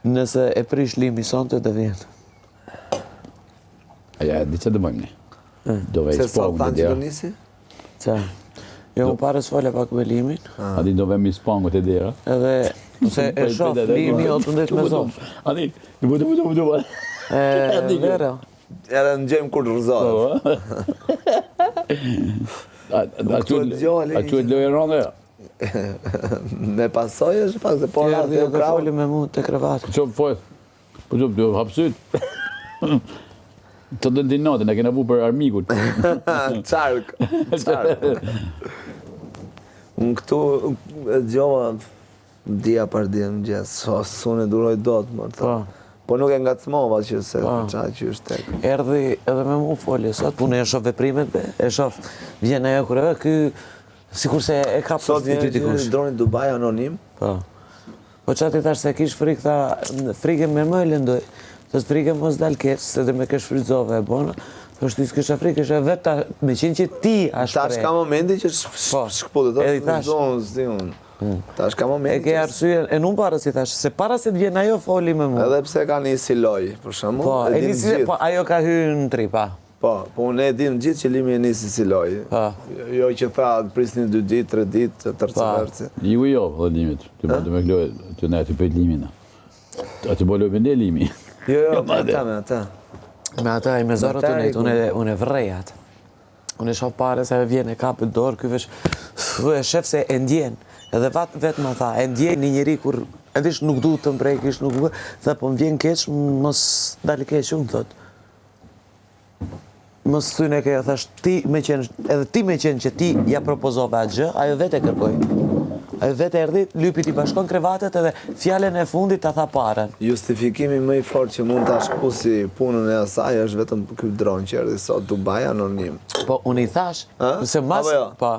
Nëse e prish limi sonte të vjen. Ja, di që të bëjmë ne. Dove Se i sot spagum tanë të që do dera. nisi? Qa? Jo, më pare s'fole pak me limin, Adi dove mi spangu të dera. edhe se e shoh limi o të ndet me zonë. Adi, du. Vera. Edhe në gjemë kur të rëzohet. A që e lojë rëndë, ja? Me pasoj është pak se po Ti rrë erdhi të edhe krau. foli me mu të krevati. Qo foj, po qo të hapsyt. Të dëndi natën, e kena bu për armikun. Qark. Unë këtu e gjova dia për dia në gjesë, unë e duroj do të më. Po nuk e ngacmova që se qaj që është tek. Erdhi edhe me mu foli sot, unë e shoh veprimet, e shoh vjen ajo kur edhe ky sikur se e ka Sot për ty dikush. vjen droni Dubai anonim. Po. Po çati thash se kish frikë, tha, frikë me më lëndoj. Të frikë mos dal keq, se dhe me ke shfrytëzove e bona. Po shtu s'kisha frikë, isha vetë me qenë që ti a shpreh. Tash ka momenti që shkputet. Edhe i thash. Tash ka E momenti. ke arsye, e nuk para si thash, se para se të vjen ajo foli me mua. Edhe pse ka nisi loj, për shembull. Po, e nisi, po ajo ka hyrë në trip, pa. Po unë e dim gjithë që limi e nisi si loj. Jo që tha prisni 2 ditë, 3 ditë, tërcëverci. Jo, dhe limit. Të me kloj, të ne të pëjt limina. A të bolo bënde limi. Jo, me ata. Me ata i me zorët unë e vrej atë. Unë e shoh pare se vjen e kapë dorë, ky vesh, e shef se e ndjen. Edhe vetë ma tha, e ndjen një njeri kur, edish nuk du të mprekish, nuk du, dhe po më vjen keq, mos dali keq unë, thot. Mos thyne ke, thash, edhe ti me qenë që ti ja propozove atë gjë, ajo vetë e kërkoj. Ajo vetë erdhi, lypi ti bashkon krevatet edhe fjalen e fundit ta tha paren. Justifikimi më i fortë që mund ta shpusi punën e asaj është vetëm ky dron që erdhi sot Dubai anonim. Po, unë i thash, se mas, po,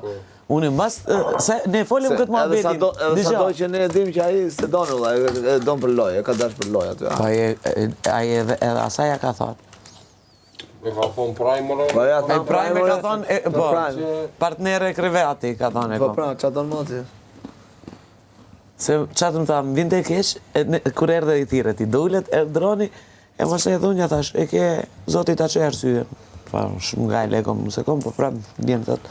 unë mas, se ne folim këtë muhabetin. Edhe sa do që ne e dim që ai se don valla, e don për lojë, e ka dash për lojë aty. Po, ai edhe asaj ja ka thonë. Me ka thonë Prime, Po ja, E Prime ka thonë, po, partnere e krevati ka thonë. Po pra, ç'a don moti? Se qatë më tha, më vinte keq, kur erdhe i thire, ti dullet, droni, e mos e dhunja thash, e ke zoti ta që arsye. Pa, shumë nga e lekom, mëse kom, po prap, bjen thot.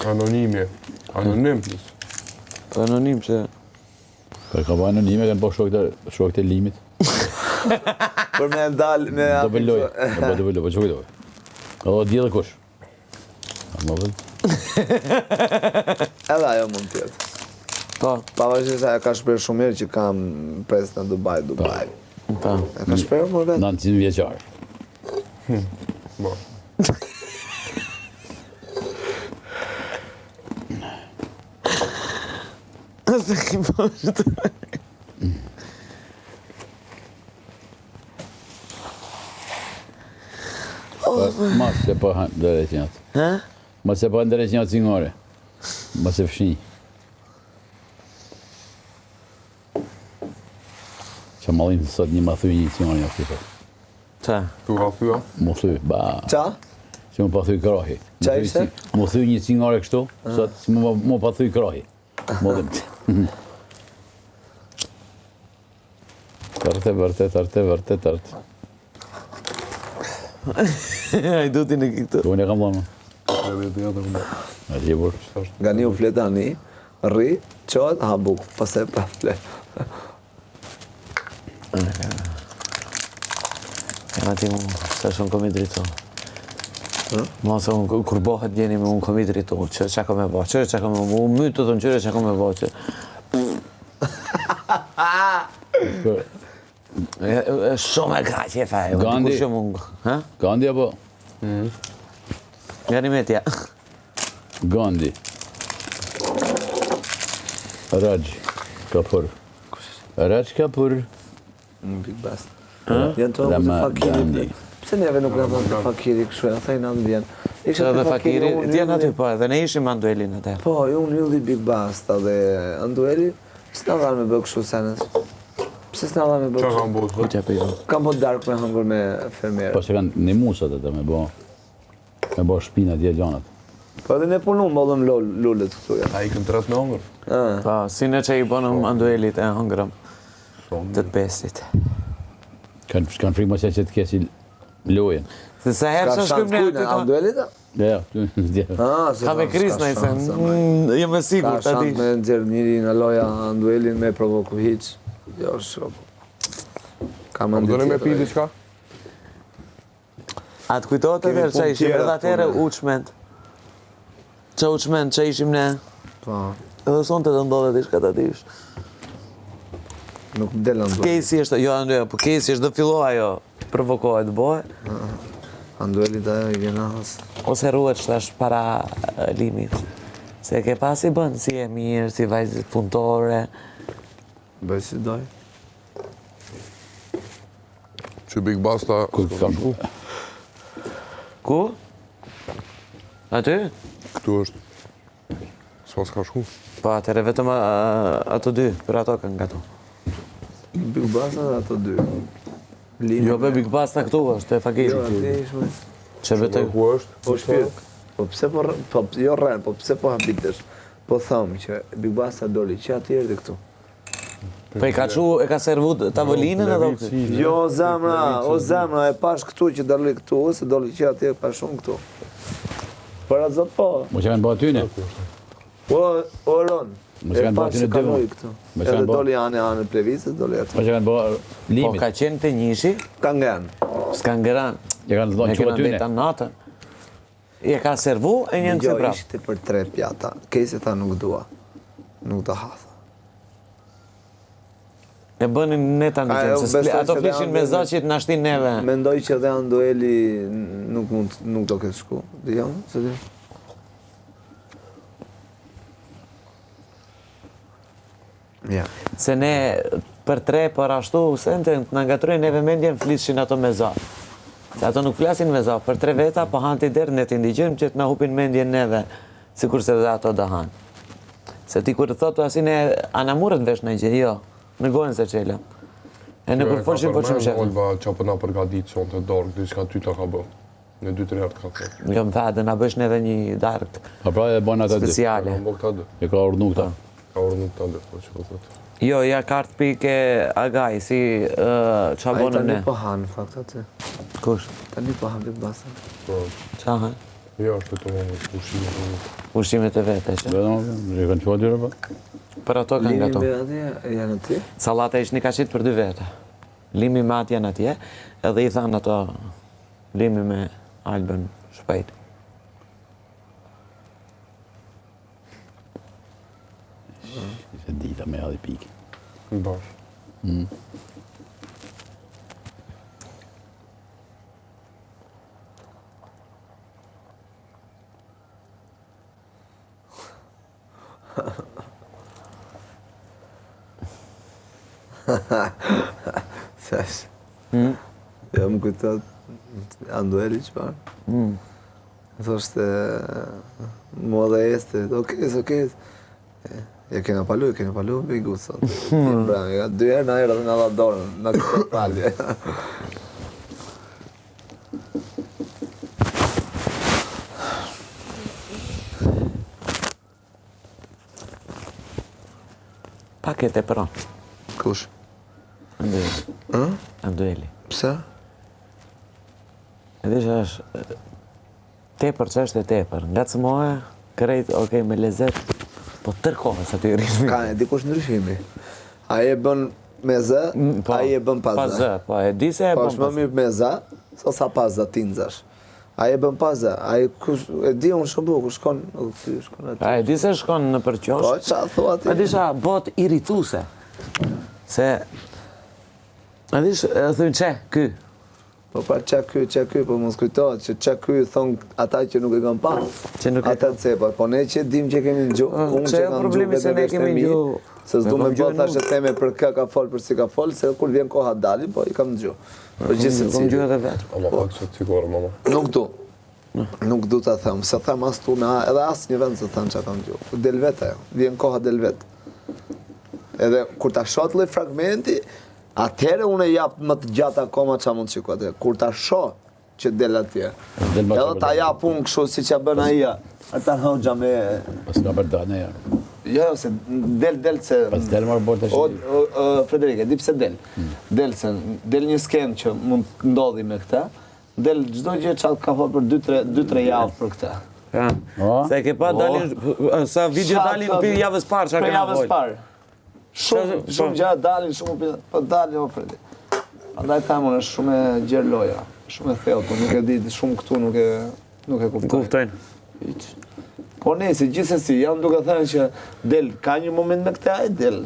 Anonimje. Anonim. Anonim që... Për ka ba anonime, kanë po shokët e limit. Për me ndal me Do bëlloj, po që kujtoj. Edhe dje dhe kush. Më vëllë. Edhe ajo mund tjetë. Po. Pavarësisht se ajo ka shprehur shumë herë që kam pres në Dubai. Po. E ka shprehur më vetë. 900 vjeqarë. Bo. Se ki poshtë. Mas se po ndërë qënjat. Ha? Mas se po ndërë qënjat cingore. Mas se fshinj. Që malin sot një ma thuj një cingore një aftë. Qa? Tu ka thua? Mu thuj, ba. Ça? Që mu pa thuj krahi. Qa ishte? Mu thuj një cingore kështu, sot që mu pa thuj krahi. Modem. Tërte. I du ti në këtu. Unë e kam dhënë. Edhe dhe dhe dhe. A ti e burë. Nga një u flet tani, rri, qohet, ha buk, pastaj pa flet. Jena ti mu, se shumë komi drito. Mos unë, kur bohet jeni me unë komi drito, që ka me bo, që ka me bo, unë mytë të thëmë qyre që ka me bo, që... Shumë e ka që e faj, Gandhi. shumë unë, ha? Gandhi apo? Nga një metja. Gandhi. Raj Kapur. Raj Kapur. Big Bast. Janë të të fakiri. Pse neve nuk në thonë të fakiri kështu, e thejnë anë vjen. Që edhe fakiri, t'janë aty po, edhe ne ishim Anduelin atë. Po, unë ylli Big Basta dhe Andueli, s'na dhanë me bë kështu senës. Pse s'na dhanë me bë Qa kështu? kam bot? Kutja për ju. Kam bot dark me hëngur me fermerë. Po që kanë një musat atë me bo. Me bo shpina tje gjanat. Po edhe ne punu mollëm lullet këtu ja. A i këm tret me hongër. Po, si ne që i bonëm anduelit e hëngrëm të të bestit. Kanë frikë mos që të kesi lojen. Se sa herë që shkëm ne aty tonë. Anduelit? Ja, Ka me kris në i se, jë me sigur të Ka di. shant me nxerë njëri në loja Anduelin me provoku hiq. Jo, shumë. Ka më Do në me pi diçka? A të kujtojtë Kemi atërë që punë ishim tjera edhe atërë këtu, ne. uçment. Që uçment që ishim ne. Po, Edhe sonte të ndodhe t'i shka të dish. nuk del Andueli. Kesi është, jo Anduel, po Kesi është dhe filloha ajo provokohet bëhe. Anduelit ajo i vjen ahas. Ose ruhet shtash para limit. Se ke pasi bën, si e mirë, si vajzë punëtore. Bëj si doj. Që Big Basta... ku të kam shku? Ku? Aty? Këtu është. S'ma s'ka shku. Po atëre vetëm ato dy, për ato kanë nga to. Big Basta dhe ato dy. Jo be Big Basta këtu është, e Jo, fakiri. aty ishme. Që vetëm Ku është? Po shpirt. Po pse po, jo rren, po pse po habitesh? Po thamë që Big Basta doli që aty erdhi këtu. Po e ka servu tavolinën edhe o këtu. Jo, o zemra, e pash këtu që doli këtu, se doli që aty e pash shumë këtu. Për atë zot po. Mo që kanë bo atyne? O ron. Mos kanë bërë aty në kaloi dëmë. këtu. Mos Edhe kanë bërë. doli anë plevicës, doli aty. Mo që kanë bo Po limit. ka qenë të njëshi, Ka ngen. s'ka ngëran. Ja kanë Ne dhënë që kena atyne. ndeta natën. I e ka servu e njën Jo, këse prapë. ishte për 3 pjata. Kesi tha nuk dua. Nuk ta hatha. E bënin neta në Ajo, qenë, se besoj ato se flishin dhe me Andueli- zoqit në ashtin neve. Mendoj që dhe Andueli nuk do këtë shku. Dhe jo, se di. Ja. Se ne për 3 për ashtu, se në nga ngatrojnë neve mendjen flishin ato me zoq. Se ato nuk flasin me zoq, për 3 veta, po hanë t'i derë, ne t'i ndigjojmë që t'na hupin mendjen neve, si kurse dhe ato da hanë. Se ti kur të thotu asin e anamurët vesh në gjë, jo, në gojnë se qelëm. E në kur folshin po që më shefën. Olba që për na përgatit sonë të dorë, diçka ty ta ka bë. Në 2-3 herë të ka thënë. Jo më tha, dhe na bësh neve një darkt Pa pra e bën ata dy. speciale. Ka bë këta dy. E ka urdhnu këta. Ka urnu këta dy, po që po thotë. Jo, ja kartë pike agaj, si qa Ai bonëm tani ne. po hanë, fakt atë. Kush? Tani po hanë Big Basta. Po, Qa hanë? jo, është të më ushime. Ushqimet e vete që. Dhe kanë qëva dyre pa? Për ato kanë Lini gato. me atje, janë aty. Sallata ishtë një kashit për 2 vete. Limi me atë janë atje, edhe i thanë ato limi me Albën shpejt. Se dita me adhi pike. Në bashkë. Sesh. Jo, më kujtot Andueli që parë. Thoshte, mua dhe este, okej. Ja kena palu, bigu, sot. Bravo, ja 2 herë në herë dhe në dha dorën, në këtë palje. Paket e përon, Kush? Andueli. Andueli. Pse? Edhe që është tepër që është e tepër. Nga të mohe, krejt, okej, me lezet, po tërkohës aty ritmi. Ka e dikush ndryshimi. Ai e bën me zë, ai e bën pa Pa zë. zë, po e di se e Po bën është pa më zë. mirë me zë, sa pa zë tinxash. Ai e bën pa zë, ai kush e di unë shumë bukur, shkon aty. A e di se shkon në përqosh, Po ça thua ti? a disha bot irrituse. Se, a dish, e thujnë që, ky. Po pra qa ky, po mos kujtohet që qa ky thon ata që nuk e kanë pa. Që nuk e ata të cepa, po ne që dim që kemi në gjuhë, unë Pse që kam problemi gjuhë se vetë ne vetë kemi e mi, gjuhë. se s'du Ne me kam bë gjuhë thashë nuk. teme për kë ka fol, për si ka fol, se kur vjen koha dali, po i kam në gjuhë. Po gjithë Kom gjuhë edhe vetë. Ama pak që të sigurë, mama. Nuk du ta them, se them as tu na, edhe as një vend se them që kam gjuhë. Del vetë ajo, vjen koha del vetë. Edhe kur ta shoh fragmenti, atëherë unë e jap më të gjatë akoma ç'a mund të shikoj atë. Kur ta shoh që del atje. Del ma Edhe ta ja punë kështu si që bën aia. Ata hoxha me... Pas ka për dane, ja. Jo, se del se... Pas del marë bërë të shi. Frederike, di pse del. Del një skenë që mund të ndodhi me këta, del çdo gjë që ka folë për 2-3 javë për këta. Se ke pa dalin, sa video dalin për javës parë, që Për kena javës folë. parë. Shumë gjatë dalin, shumë po dalin, o Fredi. Andaj thamun është shumë e gjerë loja, shumë e thellë, po nuk e di, shumë këtu nuk e kuptoj. Kuptojnë. Po nesi, gjithsesi, jam duke thënë që del, ka një moment me këta e del.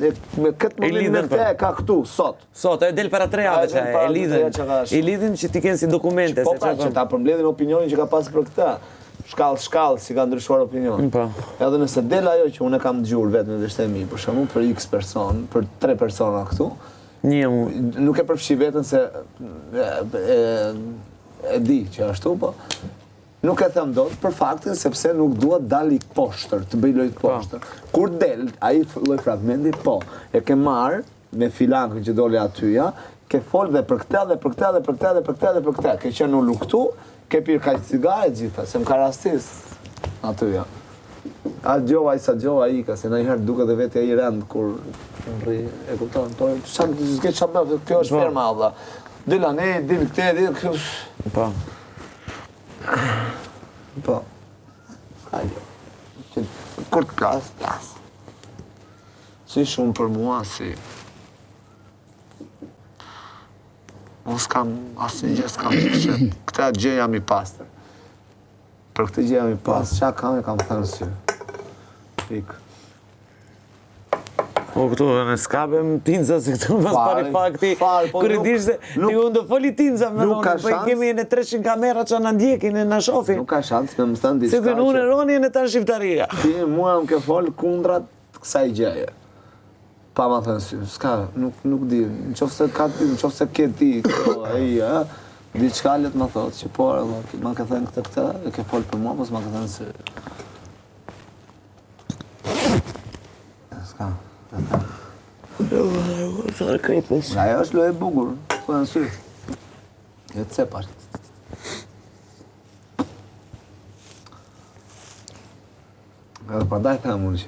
Me këtë moment me këta e ka këtu, sot. Sot, e del para 3 javë që e lidhin që ti kenë si dokumente. Po pra, që ta përmbledhin opinionin që ka pasur për këta. Shkallë, si ka ndryshuar opinion. Edhe nëse del ajo që unë e kam dëgjuar vetëm në veshtë e mi, për shembull, për X person, për 3 persona këtu, nuk e përfshi vetën se e di që ashtu, po nuk e them dot për faktin sepse nuk dua dali poshtër, të bëj lojë poshtër. Kur del ai lloj fragmenti, po, e ke marr me filankën që doli atyja, ke fol dhe për këtë dhe për këtë dhe për këtë dhe për këtë dhe për këtë. Ke qenë ullu këtu, ke pirë kaq cigare gjitha, se më ka rastis atyja. A gjova i sa gjova i ka, se ndonjëherë duket dhe vetë ai rend kur rri, e kupton, po s'ke çfarë, kjo është ferma valla. Dila ne, dil këtë, dil kjo. Po. Po. Hajde. Kur të plas. Si shumë për mua, si... Unë s'kam, asë një gjë s'kam që këta gjë jam i pastër. Për këtë gjë jam i pastër, qa kam e kam thënë sy. Pikë. Po këtu në skabem tinza se këtu në pari fakti, kërë i dish se ti unë do foli tinza me Roni, po i kemi e në 300 kamera që në ndjekin e në shofin. Nuk ka shans me më thënë diçka që... Se të unë e Roni e në tanë shqiptaria. Ti mua më ke folë kundrat kësaj gjeje. Pa ma thënë sy, s'ka, nuk di, në qofë se ke ti, diçka let ma thotë që por, ma ke thënë këtë, e ke folë për mua, po s'ma ke thënë sy. S'ka. Ajo është lojë bukur, po në sy. E të cepar. Edhe përdaj thamë unë që